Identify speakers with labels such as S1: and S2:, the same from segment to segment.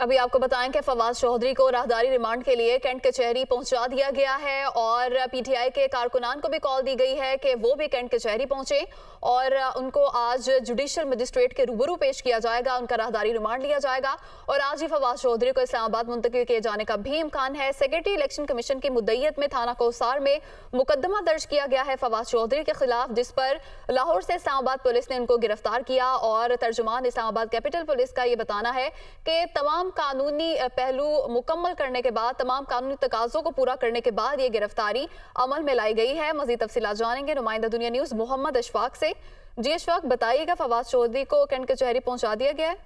S1: अभी आपको बताएं कि फवाद चौधरी को राहदारी रिमांड के लिए कैंट कचहरी पहुंचा दिया गया है और पीटीआई के कारकुनान को भी कॉल दी गई है कि वो भी कैंट कचहरी पहुंचे और उनको आज जुडिशल मजिस्ट्रेट के रूबरू पेश किया जाएगा, उनका राहदारी रिमांड लिया जाएगा और आज ही फवाद चौधरी को इस्लामाबाद मुंतकिल किए जाने का भी इम्कान है। सेक्रेटरी इलेक्शन कमीशन की मुद्दईयत में थाना कोसार में मुकदमा दर्ज किया गया है फवाद चौधरी के खिलाफ, जिस पर लाहौर से इस्लामाबाद पुलिस ने उनको गिरफ्तार किया और तर्जुमान इस्लामाबाद कैपिटल पुलिस का ये बताना है कि तमाम कानूनी पहलू मुकम्मल करने के बाद, तमाम कानूनी तकाज़ों को पूरा करने के बाद ये गिरफ्तारी अमल में लाई गई है। मज़ीद तफसीलात जानेंगे नुमाइंदा दुनिया न्यूज़ मोहम्मद अशफाक से। जी अशफाक, बताइएगा, फवाद चौधरी को कैंट कचहरी पहुंचा दिया गया है?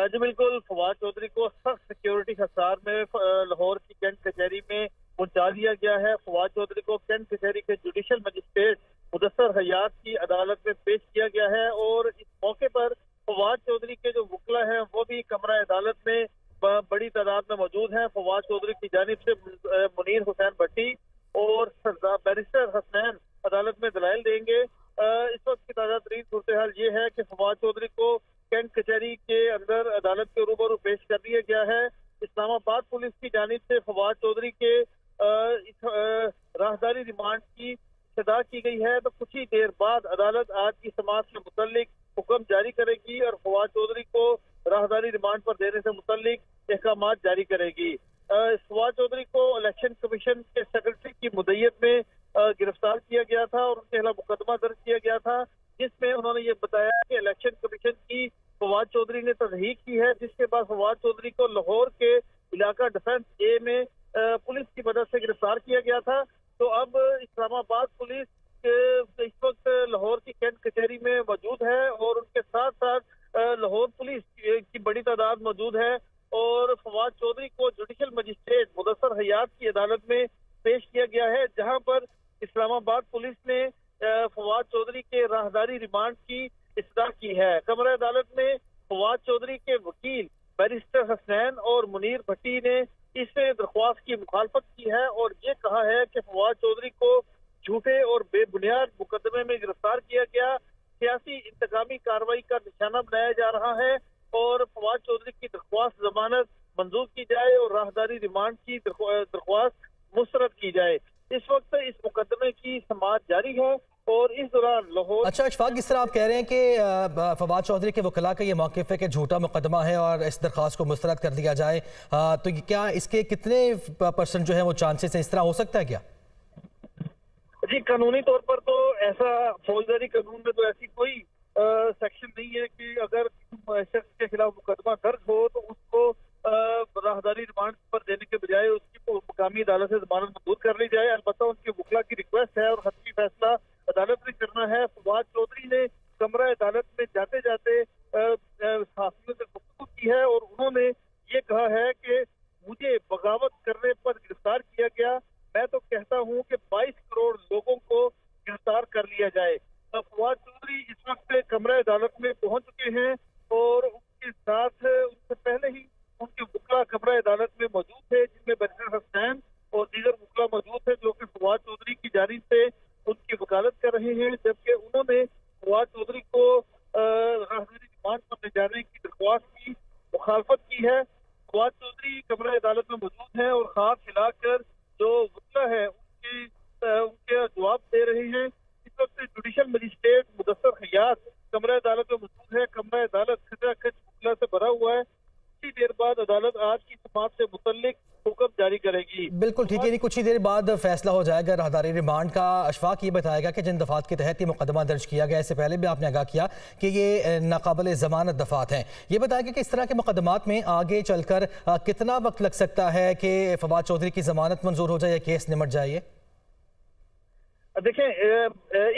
S2: जी बिल्कुल, फवाद चौधरी को सख्त सिक्योरिटी हिसार में लाहौर की कैंट कचहरी में पहुंचा दिया गया है। फवाद चौधरी को कैंट कचहरी के जुडिशल मजिस्ट्रेट मुदस्सर हयात की अदालत में पेश किया गया है और इस मौके पर फवाद चौधरी के जो वकला हैं वो भी कमरा अदालत में बड़ी तादाद में मौजूद हैं। फवाद चौधरी की जानिब से मुनीर हुसैन भट्टी और बैरिस्टर हसनैन अदालत में दलाइल देंगे। इस वक्त की ताज़ा तरीन सूरत हाल ये है कि फवाद चौधरी को कैंट कचहरी के अंदर अदालत के रूबरू पेश कर दिया गया है। इस्लामाबाद पुलिस की जानिब से फवाद चौधरी के राहदारी रिमांड की सदा की गई है, तो कुछ ही देर बाद अदालत आज की समाअत से मुतल्लिक हुक्म जारी करेगी और फवाद चौधरी को राहदारी रिमांड पर देने से मुतल्लिक अहकाम जारी करेगी। फवाद चौधरी को इलेक्शन कमीशन के सेक्रेटरी की मुद्दईयत में गिरफ्तार किया गया था और उनके खिलाफ मुकदमा दर्ज किया गया था, जिसमें उन्होंने ये बताया कि इलेक्शन कमीशन की फवाद चौधरी ने तस्दीक की है, जिसके बाद फवाद चौधरी को लाहौर के इलाका डिफेंस ए में पुलिस की मदद से गिरफ्तार किया गया था। तो अब इस्लामाबाद पुलिस इस वक्त लाहौर की कैंट कचहरी में मौजूद है और उनके साथ साथ लाहौर पुलिस की बड़ी तादाद मौजूद है और फवाद चौधरी को जुडिशल मजिस्ट्रेट मुदस्सर हयात की अदालत में पेश किया गया है, जहां पर इस्लामाबाद पुलिस ने फवाद चौधरी के राहदारी रिमांड की इस्तदा की है। कमरा अदालत में फवाद चौधरी के वकील बैरिस्टर हसनैन और मुनीर भट्टी ने इस दरख्वास्त की मुखालफत की है और ये कहा है कि फवाद चौधरी को झूठे और बेबुनियाद मुकदमे में गिरफ्तार किया गया, सियासी इंतकामी कार्रवाई का निशाना बनाया जा रहा है और फवाद चौधरी की दरख्वास्त जमानत मंजूर की जाए और राहदारी रिमांड की दरख्वास्त मुस्तरद की जाए। इस वक्त इस मुकदमे की समाअत जारी है और इस दौरान लाहौर।
S3: अच्छा अशफाक, जिस तरह आप कह रहे हैं कि फवाद चौधरी के वकला का ये मौक़िफ़ है कि झूठा मुकदमा है और इस दरख्वास्त को मुस्तरद कर दिया जाए, तो क्या इसके कितने % जो है वो चांसेस हैं, इस तरह हो सकता है क्या?
S2: जी, कानूनी तौर पर तो ऐसा फौजदारी कानून में तो ऐसी कोई सेक्शन नहीं है कि अगर शख्स के खिलाफ मुकदमा दर्ज हो तो उसको राहदारी रिमांड पर देने के बजाय उसकी मुकामी अदालत से जमानत मंजूर कर ली जाए। अलबत्ता उनके वकला की रिक्वेस्ट है और हतमी फैसला अदालत ने करना है। फवाद चौधरी ने कमरा अदालत में जाते जाते सहाफियों से गुफ्तगू की है और उन्होंने ये कहा है कि मुझे बगावत करने पर गिरफ्तार किया गया, मैं तो कहता हूं कि 22 करोड़ लोगों को गिरफ्तार कर लिया जाए। फवाद चौधरी इस वक्त कमरा अदालत में पहुंच चुके हैं और उनके साथ उनसे पहले ही उनके वकला कमरा अदालत में मौजूद थे, जिसमें बैरिस्टर हसनैन और दीगर वकला मौजूद थे जो कि फवाद चौधरी की जानिब से उनकी वकालत कर रहे हैं, जबकि उन्होंने फवाद चौधरी को राहदारी रिमांड पर ले जाने की दरख्वास्त की मुखालफत की है। फवाद चौधरी कमरा अदालत में मौजूद हैं और खास खिलाकर जो वकला है उनके जवाब दे रहे हैं। इस वक्त जुडिशल मजिस्ट्रेट मुदस्सर हयात कमरा अदालत में मौजूद है। कमरा अदालत खचाखच वकला से भरा हुआ है। कुछ देर बाद अदालत आज की समाअत से मुतल्लिक हुक्म जारी करेगी।
S3: बिल्कुल ठीक है, कुछ ही देर बाद फैसला हो जाएगा राहदारी रिमांड का। अशफाक ये बताएगा कि जिन दफात के तहत ये मुकदमा दर्ज किया गया, इससे पहले भी आपने आगाह किया कि ये नाकाबिल जमानत दफात हैं, ये बताएगा कि इस तरह के मुकदमात में आगे चलकर कितना वक्त लग सकता है कि फवाद चौधरी की जमानत मंजूर हो जाए या केस निमट जाए?
S2: देखें,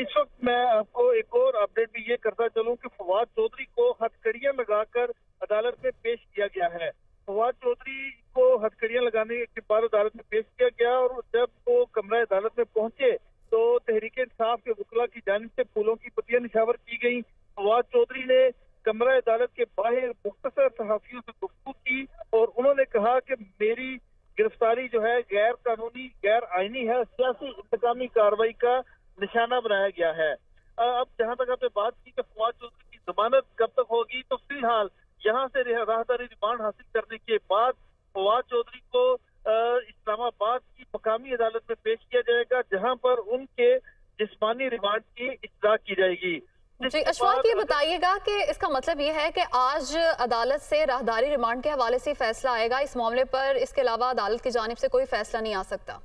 S2: इस वक्त मैं आपको एक और अपडेट भी ये करता चलूं कि फवाद चौधरी को हथकड़ियां लगाकर अदालत में पेश किया गया है। फवाद चौधरी को हथकड़ियां लगाने के बाद अदालत में पेश किया गया और जब वो कमरा अदालत में पहुंचे तो तहरीक इंसाफ के वकला की जानिब से फूलों की पत्तियां निछावर की गई। फवाद चौधरी ने कमरा अदालत के बाहर मुख्तसर सहाफियों से गुफ्तगू की और उन्होंने कहा कि मेरी गिरफ्तारी जो है गैर कानूनी, गैर आईनी है, सियासी इंतकामी कार्रवाई का निशाना बनाया गया है। अब जहां तक आपने बात की कि फवाद चौधरी की जमानत कब तक होगी, तो फिलहाल यहाँ से राहदारी रिमांड हासिल करने के बाद फवाद चौधरी को इस्लामाबाद की मकामी अदालत में पेश किया जाएगा, जहां पर उनके जिस्मानी रिमांड की इस्तदा की जाएगी।
S1: जी अशफाक, ये बताइएगा कि इसका मतलब ये है कि आज अदालत से राहदारी रिमांड के हवाले से फैसला आएगा इस मामले पर, इसके अलावा अदालत की जानिब से कोई फैसला नहीं आ सकता?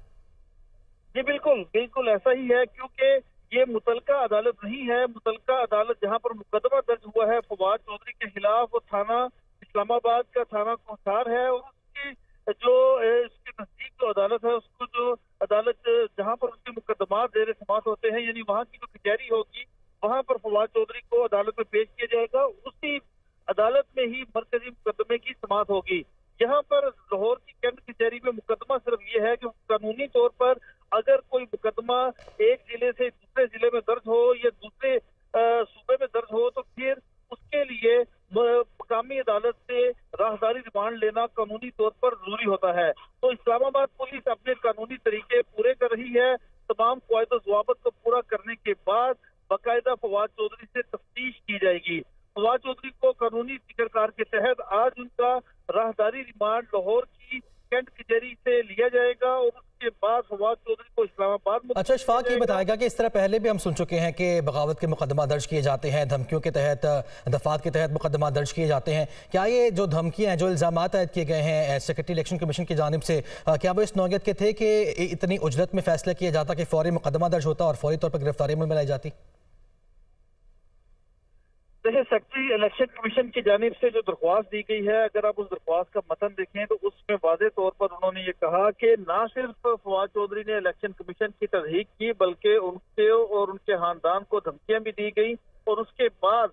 S2: जी बिल्कुल बिल्कुल ऐसा ही है, क्योंकि ये मुतलका अदालत नहीं है। मुतलका अदालत जहां पर मुकदमा दर्ज हुआ है फवाद चौधरी के खिलाफ, वो थाना इस्लामाबाद का थाना कोसार है, और उसकी जो इसके नजदीक जो अदालत है, उसको जो अदालत जहां पर उसके मुकदमा जेर समाअत होते हैं, यानी वहां की जो कचहरी होगी, वहां पर फवाद चौधरी को अदालत में पेश किया जाएगा। उसी अदालत में ही मरकजी मुकदमे की समाअत होगी। यहाँ पर लाहौर की कैंट कचहरी में मुकदमा सिर्फ ये है कि कानूनी तौर पर अगर कोई मुकदमा एक जिले से दूसरे जिले में दर्ज हो या दूसरे सूबे में दर्ज हो, तो फिर उसके लिए मकामी अदालत से राहदारी रिमांड लेना कानूनी तौर पर जरूरी होता है। तो इस्लामाबाद पुलिस अपने कानूनी तरीके पूरे कर रही है। तमाम कवायद व ज़वाबित को पूरा करने के बाद बाकायदा फवाद चौधरी से तफ्तीश की जाएगी। फवाद चौधरी को कानूनी जिक्र के तहत आज उनका राहदारी रिमांड लाहौर की कैंट कचहरी से लिया जाएगा, और उसके बाद फवाद चौधरी को इस्लामाबाद।
S3: अच्छा अशफाक, ये बताएगा कि इस तरह पहले भी हम सुन चुके हैं कि बगावत के मुकदमा दर्ज किए जाते हैं, धमकियों के तहत, दफात के तहत मुकदमा दर्ज किए जाते हैं। क्या ये जो धमकियां हैं, जो इल्जामात आयद किए गए हैं सेक्रेटरी इलेक्शन कमीशन की जानिब से, क्या वो इस नौयत के थे कि इतनी उजरत में फैसला किया जाता कि फौरी मुकदमा दर्ज होता और फौरी तौर पर गिरफ्तारी अमल में लाई जाती?
S2: देखिए, सेक्रेटरी इलेक्शन कमीशन की जानिब से जो दरख्वास्त दी गई है, अगर आप उस दरख्वास्त का मतन देखें तो उसमें वाज़ेह तौर पर उन्होंने ये कहा कि ना सिर्फ फवाद चौधरी ने इलेक्शन कमीशन की तस्दीक की, बल्कि उनके और उनके खानदान को धमकियां भी दी गई, और उसके बाद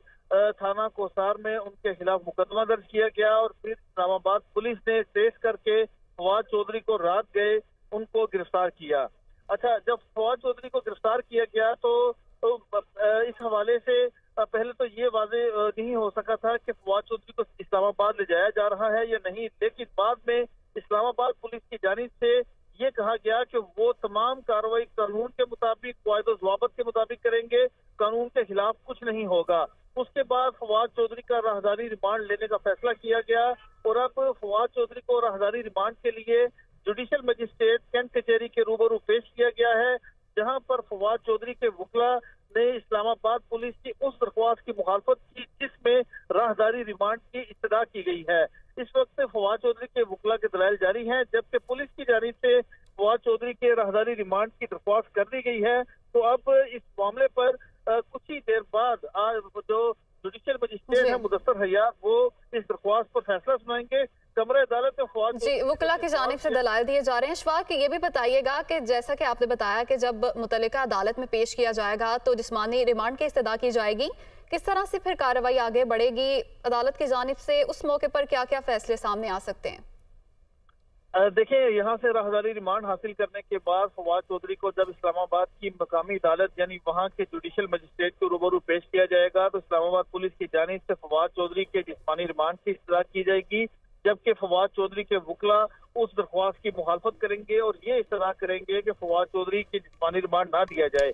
S2: थाना कोसार में उनके खिलाफ मुकदमा दर्ज किया गया, और फिर इस्लामाबाद पुलिस ने ट्रेस करके फवाद चौधरी को रात गए उनको गिरफ्तार किया। अच्छा, जब फवाद चौधरी को गिरफ्तार किया गया तो इस हवाले से पहले तो ये वाज़ेह नहीं हो सका था कि फवाद चौधरी को इस्लामाबाद ले जाया जा रहा है या नहीं, लेकिन बाद में इस्लामाबाद पुलिस की जानिब से ये कहा गया कि वो तमाम कार्रवाई कानून के मुताबिक, कायदे व ज़वाबित के मुताबिक करेंगे, कानून के खिलाफ कुछ नहीं होगा। उसके बाद फवाद चौधरी का राहदारी रिमांड लेने का फैसला किया गया, और अब फवाद चौधरी को राहदारी रिमांड के लिए जुडिशल मजिस्ट्रेट कैंट कचहरी के रूबरू पेश किया गया है, जहां पर फवाद चौधरी के वकला ने इस्लामाबाद पुलिस की उस दरख्वास्त की मुखालफत की जिसमें राहदारी रिमांड की इस्तदा की गई है। इस वक्त फवाद चौधरी के वकला के दलाइल जारी हैं, जबकि पुलिस की जानिब से फवाद चौधरी के राहदारी रिमांड की दरख्वास्त कर दी गई है। तो अब इस मामले पर कुछ ही देर बाद आज जो जुडिशल मजिस्ट्रेट है मुदस्सर हयात, वो इस दरख्वास्त पर फैसला सुनाएंगे। कमरा अदालत में फवाद
S1: जी वकला की जानिब से दलाल दिए जा रहे हैं। अशफाक, ये भी बताइएगा कि जैसा कि आपने बताया कि जब मुतल्लिका अदालत में पेश किया जाएगा तो जिस्मानी रिमांड की इस्तदा की जाएगी, किस तरह से फिर कार्रवाई आगे बढ़ेगी अदालत की जानिब से? उस मौके पर क्या क्या फैसले सामने आ सकते हैं?
S2: देखिए, यहाँ से राहदारी रिमांड हासिल करने के बाद फवाद चौधरी को जब इस्लामाबाद की मकामी अदालत यानी वहाँ के जुडिशल मजिस्ट्रेट के रूबरू पेश किया जाएगा, तो इस्लामाबाद पुलिस की जानिब से फवाद चौधरी के जिस्मानी रिमांड की इस्तदा की जाएगी, जबकि फवाद चौधरी के वकला उस दरख्वास्त की मुखालफत करेंगे और ये इस्तदा करेंगे कि फवाद चौधरी की जिस्मानी रिमांड ना दिया जाए।